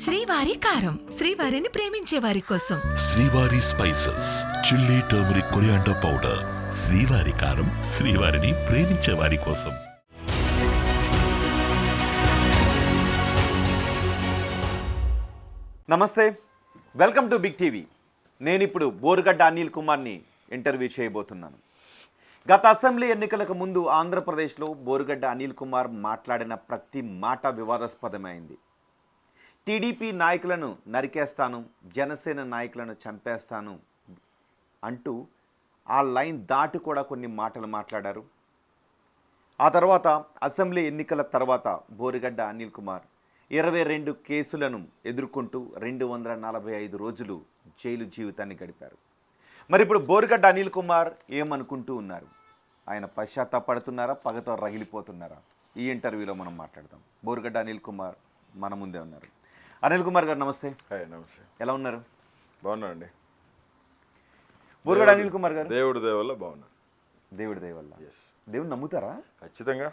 శ్రీవారి కారం, శ్రీవారిని ప్రేమించే వారి కోసం. శ్రీవారి spices, chilli turmeric coriander powder. శ్రీవారి కారం, శ్రీవారిని ప్రేమించే వారి కోసం. నమస్తే, వెల్కమ్ టు బిగ్ టీవీ. నేను ఇప్పుడు బోరుగడ్డ అనిల్ కుమార్ని ఇంటర్వ్యూ చేయబోతున్నాను. గత అసెంబ్లీ ఎన్నికలకు ముందు ఆంధ్రప్రదేశ్లో బోరుగడ్డ అనిల్ కుమార్ మాట్లాడిన ప్రతి మాట వివాదాస్పదమైంది. టీడీపీ నాయకులను నరికేస్తాను, జనసేన నాయకులను చంపేస్తాను అంటూ ఆ లైన్ దాటి కూడా కొన్ని మాటలు మాట్లాడారు. ఆ తర్వాత అసెంబ్లీ ఎన్నికల తర్వాత బోరుగడ్డ అనిల్ కుమార్ 22 కేసులను ఎదుర్కొంటూ 245 రోజులు జైలు జీవితాన్ని గడిపారు. మరి ఇప్పుడు బోరుగడ్డ అనిల్ కుమార్ ఏమనుకుంటూ ఉన్నారు? ఆయన పశ్చాత్తాపడుతున్నారా, పగతో రగిలిపోతున్నారా? ఈ ఇంటర్వ్యూలో మనం మాట్లాడదాం. బోరుగడ్డ అనిల్ కుమార్ మన ముందే ఉన్నారు. అనిల్ కుమార్ గారు నమస్తే. నమస్తే. ఎలా ఉన్నారు? బాగున్నానండి. బోరుగడ్డ అనిల్ కుమార్ గారు దేవుడి దయ వల్ల బాగున్నాను. దేవుడి దయ వల్ల. దేవుని నమ్ముతారా? ఖచ్చితంగా.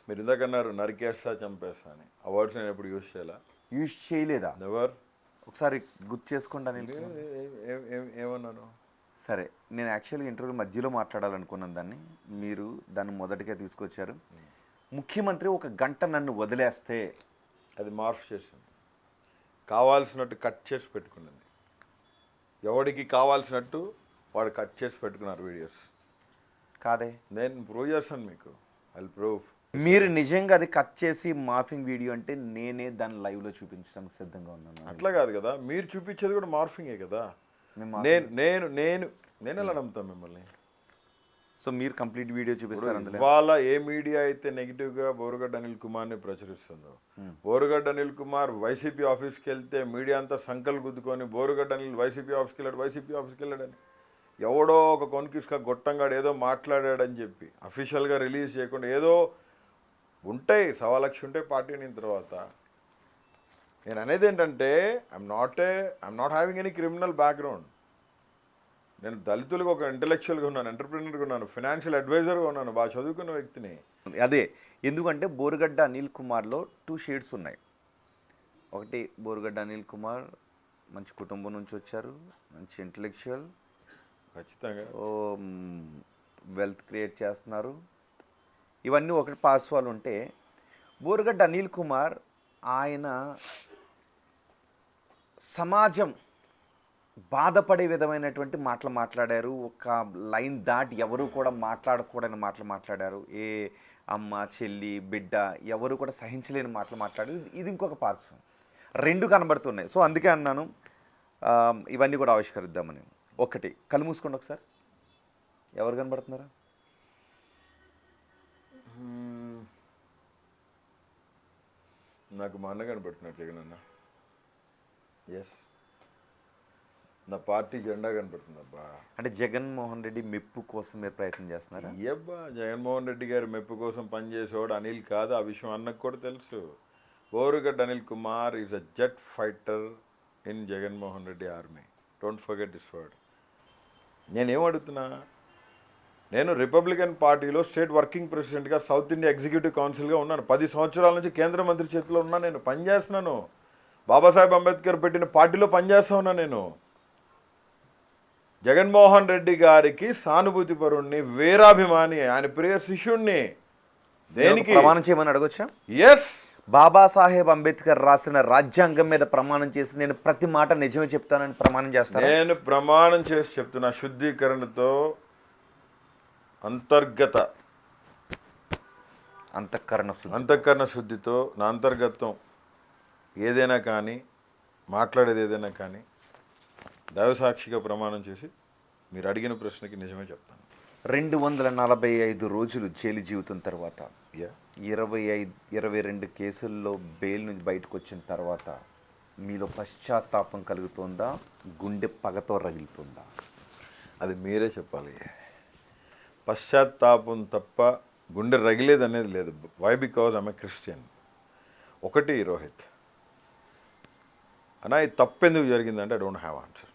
మీరు ఇందాక అన్నారు నరికేస్తా చంపేస్తా అని. అవార్డ్స్ నేను ఎప్పుడు యూజ్ చేయాలా? యూజ్ చేయలేదా? ఎవరు? ఒకసారి గుర్తు చేసుకోండి అనిల్. ఏమన్నాను? సరే, నేను యాక్చువల్గా ఇంటర్వ్యూ మధ్యలో మాట్లాడాలనుకున్నాను దాన్ని. మీరు దాన్ని మొదటిగా తీసుకొచ్చారు. ముఖ్యమంత్రి ఒక గంట నన్ను వదిలేస్తే అది మార్ఫ్ చేసింది. కావాల్సినట్టు కట్ చేసి పెట్టుకున్నది. ఎవడికి కావాల్సినట్టు వాడు కట్ చేసి పెట్టుకున్నారు వీడియోస్. కాదే, నేను ప్రూవ్ చేస్తాను మీకు. I prove. మీరు నిజంగా అది కట్ చేసి మార్ఫింగ్ వీడియో అంటే నేనే దాన్ని లైవ్లో చూపించడానికి సిద్ధంగా ఉన్నాను. అట్లా కాదు కదా, మీరు చూపించేది కూడా మార్ఫింగే కదా. నేను ఎలా నమ్ముతాను మిమ్మల్ని? సో మీరు కంప్లీట్ వీడియో చూపిస్తారు అందులో. ఇవాళ ఏ మీడియా అయితే నెగిటివ్గా బోరుగడ్డ అనిల్ కుమార్ని ప్రచురిస్తుందో, బోరుగడ్డ అనిల్ కుమార్ వైసీపీ ఆఫీస్కి వెళ్తే మీడియా అంతా సంకలు గుద్దుకొని బోరుగడ్డ అనిల్ వైసీపీ ఆఫీస్కి వెళ్ళాడని ఎవడో ఒక కొనికిస్క గొట్టంగాడు ఏదో మాట్లాడాడని చెప్పి అఫీషియల్గా రిలీజ్ చేయకుండా ఏదో ఉంటాయి, 1,00,000 ఉంటాయి పార్టీ అయిన తర్వాత. నేను అనేది ఏంటంటే I'm not having any criminal background. నేను దళితులకు ఒక ఇంటలెక్చువల్గా ఉన్నాను, ఎంటర్ప్రినర్గా ఉన్నాను, ఫైనాన్షియల్ అడ్వైజర్గా ఉన్నాను, బాగా చదువుకున్న వ్యక్తిని. అదే ఎందుకంటే బోరుగడ్డ అనిల్ కుమార్లో 2 షేడ్స్ ఉన్నాయి. ఒకటి, బోరుగడ్డ అనిల్ కుమార్ మంచి కుటుంబం నుంచి వచ్చారు, మంచి ఇంటలెక్చువల్, ఖచ్చితంగా వెల్త్ క్రియేట్ చేస్తున్నారు, ఇవన్నీ ఒకటి పాస్వాలు ఉంటే, బోరుగడ్డ అనిల్ కుమార్ ఆయన సమాజం బాధపడే విధమైనటువంటి మాటలు మాట్లాడారు. ఒక లైన్ దాటి ఎవరు కూడా మాట్లాడకూడని మాటలు మాట్లాడారు. ఏ అమ్మ, చెల్లి, బిడ్డ ఎవరు కూడా సహించలేని మాటలు మాట్లాడారు. ఇది ఇంకొక పార్శ్వం, 2 కనబడుతున్నాయి. సో అందుకే అన్నాను ఇవన్నీ కూడా ఆవిష్కరిద్దామని. ఒకటి, కళ్ళు మూసుకోండి ఒకసారి. ఎవరు కనబడుతున్నారా? నాకు మా అన్న కనపడుతున్నాడు, జగన్ అన్న. ఎస్, నా పార్టీ జెండా కనపడుతుంది. అబ్బా, అంటే జగన్మోహన్ రెడ్డి మెప్పు కోసం మీరు ప్రయత్నం చేస్తున్నారా? అబ్బా, జగన్మోహన్ రెడ్డి గారి మెప్పు కోసం పనిచేసేవాడు అనిల్ కాదు. ఆ విషయం అన్నకు కూడా తెలుసు. Borugadda Anil Kumar is a jet fighter in Jaganmohan Reddy army. Don't forget this word. నేనేం అడుగుతున్నా, నేను రిపబ్లికన్ పార్టీలో స్టేట్ వర్కింగ్ ప్రెసిడెంట్గా సౌత్ ఇండియా ఎగ్జిక్యూటివ్ కౌన్సిల్గా ఉన్నాను. 10 సంవత్సరాల నుంచి కేంద్ర మంత్రి చేతిలో ఉన్నాను. నేను పనిచేస్తున్నాను. బాబాసాహెబ్ అంబేద్కర్ పెట్టిన పార్టీలో పనిచేస్తా ఉన్నాను. నేను జగన్మోహన్ రెడ్డి గారికి సానుభూతి పరుణ్ణి, వీరాభిమాని, ఆయన ప్రియ శిష్యుణ్ణి. దేనికి ప్రమాణం చేయమని అడగొచ్చా? ఎస్. బాబాసాహెబ్ అంబేద్కర్ రాసిన రాజ్యాంగం మీద ప్రమాణం చేసి నేను ప్రతి మాట నిజమే చెప్తానని ప్రమాణం చేస్తాను. నేను ప్రమాణం చేసి చెప్తున్నా, శుద్ధీకరణతో, అంతఃకరణ శుద్ధితో, నా అంతర్గతం ఏదైనా కానీ, మాట్లాడేది ఏదైనా కానీ దైవసాక్షిగా ప్రమాణం చేసి మీరు అడిగిన ప్రశ్నకి నిజమే చెప్తాను. 245 రోజులు జైలు జీవితం తర్వాత 22 కేసుల్లో బెయిల్ నుంచి బయటకు వచ్చిన తర్వాత మీలో పశ్చాత్తాపం కలుగుతుందా, గుండె పగతో రగులుతుందా? అది మీరే చెప్పాలి. పశ్చాత్తాపం తప్ప గుండె రగిలేదు అనేది లేదు. Why? Because I'm a Christian. ఒకటి, రోహిత్ అన్న, ఇది తప్పెందుకు జరిగిందంటే ఐ డోంట్ హ్యావ్ ఆన్సర్.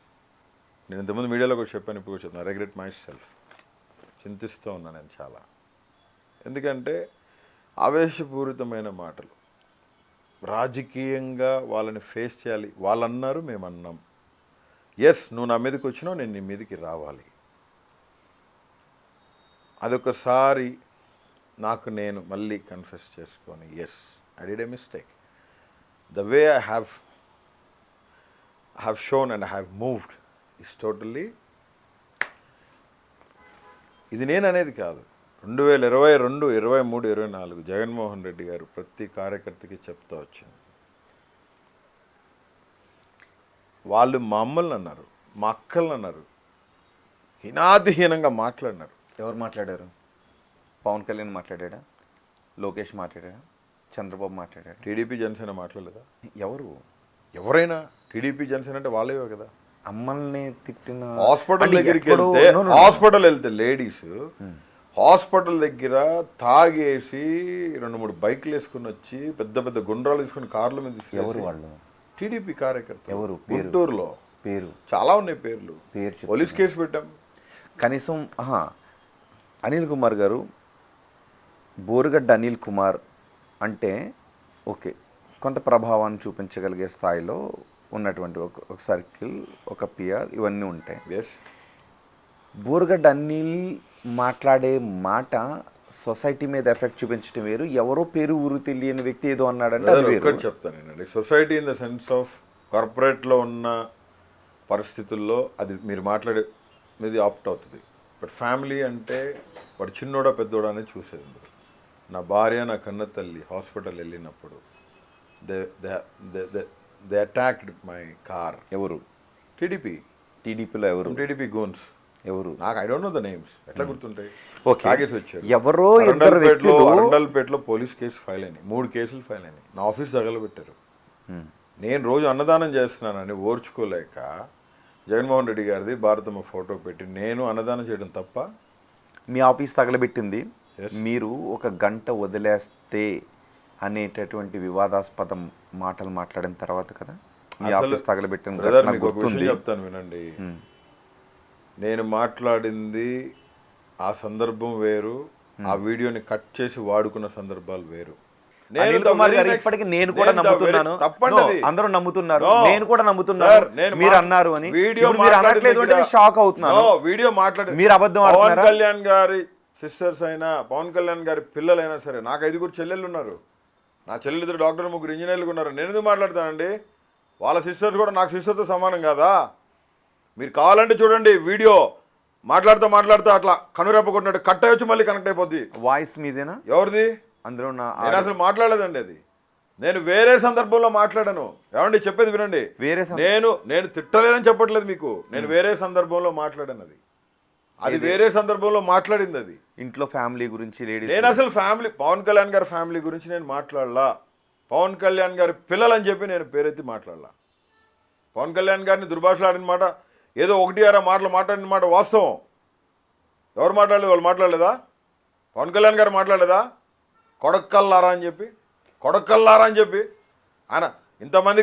నేను ఇంతకుముందు మీడియాలో కూడా చెప్పాను, ఇప్పుడు కూడా చెప్తాను. Regret my self. చింతిస్తూ ఉన్నాను నేను చాలా. ఎందుకంటే ఆవేశపూరితమైన మాటలు, రాజకీయంగా వాళ్ళని ఫేస్ చేయాలి. వాళ్ళు అన్నారు, మేము అన్నాం, ఎస్ నువ్వు నా మీదకి వచ్చినావు, నేను నీ మీదకి రావాలి. అదొకసారి నాకు నేను మళ్ళీ కన్ఫెస్ చేసుకొని, yes I did a mistake. The way I have shown and I have moved is totally, ఇది నేను అనేది కాదు, 2022, 23, 24 జగన్మోహన్ రెడ్డి గారు ప్రతి కార్యకర్తకి చెప్తా వచ్చింది. వాళ్ళు మా అమ్మల్ని అన్నారు, మా అక్కల్ని అన్నారు, హీనాతిహీనంగా మాట్లాడినారు. ఎవరు మాట్లాడారు? పవన్ కళ్యాణ్ మాట్లాడా? లోకేష్ మాట్లాడా? చంద్రబాబు మాట్లాడాడు? టీడీపీ జనసేన మాట్లాడలేదా? ఎవరు? ఎవరైనా టీడీపీ జనసేన అంటే వాళ్ళేవే కదా. అమ్మల్ని తిట్టిన హాస్పిటల్ దగ్గరికి వెళ్తే, హాస్పిటల్ వెళ్తే లేడీస్ హాస్పిటల్ దగ్గర తాగేసి 2-3 బైక్లు వేసుకుని వచ్చి పెద్ద పెద్ద గుండ్రాలు తీసుకుని కార్ల మీద ఎవరు వాళ్ళు? టీడీపీ కార్యకర్త. ఎవరు? గుంటూరులో పేరు చాలా ఉన్నాయి పేర్లు. పోలీస్ కేసు పెట్టాం. కనీసం అనిల్ కుమార్ గారు, బోరుగడ్డ అనిల్ కుమార్ అంటే ఓకే, కొంత ప్రభావాన్ని చూపించగలిగే స్థాయిలో ఉన్నటువంటి ఒక సర్కిల్, ఒక పిఆర్, ఇవన్నీ ఉంటాయి. బోరుగడ్డ అనిల్ మాట్లాడే మాట సొసైటీ మీద ఎఫెక్ట్ చూపించడం వేరు. ఎవరో పేరు ఊరు తెలియని వ్యక్తి ఏదో అన్నాడంటే అది వేరు. చెప్తానండి, society in the sense of కార్పొరేట్లో ఉన్న పరిస్థితుల్లో అది మీరు మాట్లాడేది ఆప్ట్ అవుతుంది. బట్ ఫ్యామిలీ అంటే వాడు చిన్నోడా పెద్దోడా అనేది చూసేది. నా భార్య, నా కన్న తల్లి హాస్పిటల్ వెళ్ళినప్పుడు దే అటాక్డ్ మై కార్. ఎవరు? టీడీపీలో ఎవరు? TDP goons. ఎవరు? నాకు I don't know the names. ఎట్లా గుర్తుంటాయి? తాగేసి వచ్చారు. ఎవరో ఇద్దరు వ్యక్తులు. అరండల్పేటలో పోలీస్ కేసు ఫైల్ అయినాయి, 3 కేసులు ఫైల్ అయినాయి. నా ఆఫీస్ తగలబెట్టారు. నేను రోజు అన్నదానం చేస్తున్నానని ఓర్చుకోలేక జగన్మోహన్ రెడ్డి గారిది భారతమ్మ ఫోటో పెట్టి నేను అన్నదానం చేయడం తప్ప? మీ ఆఫీస్ తగలబెట్టింది మీరు ఒక గంట వదిలేస్తే అనేటటువంటి వివాదాస్పద మాటలు మాట్లాడిన తర్వాత కదా మీ ఆఫీస్ తగలబెట్టిన గుర్తుంది. చెప్తాను వినండి, నేను మాట్లాడింది ఆ సందర్భం వేరు, ఆ వీడియోని కట్ చేసి వాడుకున్న సందర్భాలు వేరు. ఇప్పటికీ నేను కూడా నమ్ముతున్నాను, అందరూ నమ్ముతున్నారు, నేను కూడా నమ్ముతున్నాను మీరు అన్నారు అని. మీరు అనట్లేదు అంటే షాక్ అవుతున్నాను. వీడియో మాట్లాడి మీరు అబద్ధం పవన్ కళ్యాణ్ గారి సిస్టర్స్ అయినా, పవన్ కళ్యాణ్ గారి పిల్లలైనా సరే, నాకు 5 చెల్లెళ్ళు ఉన్నారు. నా చెల్లెలు 2 డాక్టర్లు, 3 ఇంజనీర్లు ఉన్నారు. నేను ఎందుకు మాట్లాడతానండి? వాళ్ళ సిస్టర్స్ కూడా నాకు సిస్టర్తో సమానం కాదా? మీరు కావాలంటే చూడండి వీడియో, మాట్లాడుతూ అట్లా కనురెప్పకొట్టినట్టు కట్ అయ్యొచ్చు, మళ్ళీ కనెక్ట్ అయిపోద్ది. వాయిస్ మీదేనా? ఎవరిది? అందులో నేను అసలు మాట్లాడలేదండి. అది నేను వేరే సందర్భంలో మాట్లాడాను. ఏమండి చెప్పేది వినండి. నేను తిట్టలేదని చెప్పట్లేదు మీకు, నేను వేరే సందర్భంలో మాట్లాడాను. అది వేరే సందర్భంలో మాట్లాడింది. అది ఇంట్లో ఫ్యామిలీ గురించి. నేను అసలు ఫ్యామిలీ, పవన్ కళ్యాణ్ గారి ఫ్యామిలీ గురించి నేను మాట్లాడలా. పవన్ కళ్యాణ్ గారి పిల్లలని చెప్పి నేను పేరెత్తి మాట్లాడలా. పవన్ కళ్యాణ్ గారిని దుర్భాషలాడిన మాట, ఏదో 1-6 మాటలు మాట్లాడిన మాట వాస్తవం. ఎవరు మాట్లాడలేదు? వాళ్ళు మాట్లాడలేదా? పవన్ కళ్యాణ్ గారు మాట్లాడలేదా? కొడకల్లారా అని చెప్పి ఆయన ఇంతమంది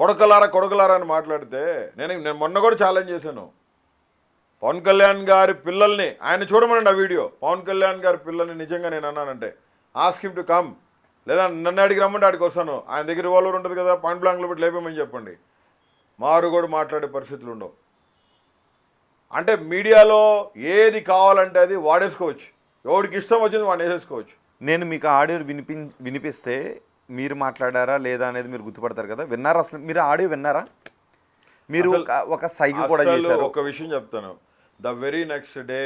కొడకలారా అని మాట్లాడితే నేను మొన్న కూడా ఛాలెంజ్ చేశాను. పవన్ కళ్యాణ్ గారి పిల్లల్ని ఆయన చూడమనండి ఆ వీడియో. పవన్ కళ్యాణ్ గారి పిల్లల్ని నిజంగా నేను అన్నానంటే ఆస్క్ హిమ్ టు కమ్, లేదా నన్ను అడిగి రమ్మంటే ఆడికి వస్తాను. ఆయన దగ్గర రివాల్వర్ ఉంటుంది కదా, పాయింట్ బ్లాంక్లో పెట్టి లేపేమని చెప్పండి. మారు కూడా మాట్లాడే పరిస్థితులు ఉండవు. అంటే మీడియాలో ఏది కావాలంటే అది వాడేసుకోవచ్చు, ఎవరికి ఇష్టం వచ్చింది వాడిని వేసేసుకోవచ్చు. నేను మీకు ఆడియో వినిపిస్తే మీరు మాట్లాడారా లేదా అనేది మీరు గుర్తుపడతారు కదా. విన్నారా? అసలు మీరు ఆడియో విన్నారా? మీరు ఒక సైకి కూడా చేశారు. ఒక విషయం చెప్తాను, ద వెరీ నెక్స్ట్ డే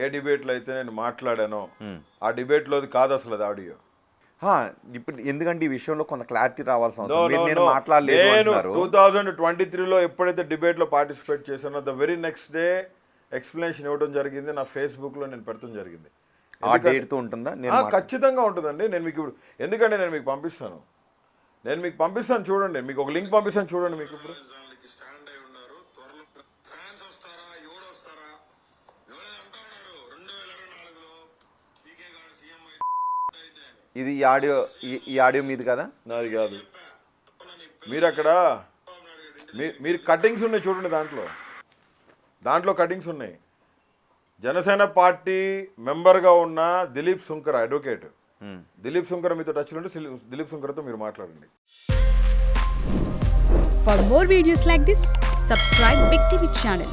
ఏ డిబేట్లో అయితే నేను మాట్లాడానో ఆ డిబేట్లోది కాదు అసలు అది ఆడియో. ఇప్పుడు ఎందుకంటే ఈ విషయంలో కొంత క్లారిటీ రావాల్సిన అవసరం. నేను మాట్లాడలేదు. 2023లో ఎప్పుడైతే డిబేట్లో పార్టిసిపేట్ చేశానో the very next day explanation ఇవ్వడం జరిగింది. నా ఫేస్బుక్లో నేను పెడతాం జరిగింది. ఆ డేట్తో ఉంటుందా? ఖచ్చితంగా ఉంటుందండి. నేను మీకు ఇప్పుడు ఎందుకంటే నేను మీకు పంపిస్తాను చూడండి, మీకు ఒక లింక్ పంపిస్తాను చూడండి. మీకు ఇప్పుడు ఇది ఈ ఆడియో మీది కదా? నాది కాదు. మీరు అక్కడ మీరు కటింగ్స్ ఉన్నాయి చూడండి, దాంట్లో కటింగ్స్ ఉన్నాయి. జనసేన పార్టీ మెంబర్గా ఉన్న దిలీప్ సుంకర అడ్వకేట్, దిలీప్ శంకర్ మీతో టచ్లో ఉంటే దిలీప్ శంకర్తో మీరు మాట్లాడండి. For more videos like this, subscribe Big TV channel.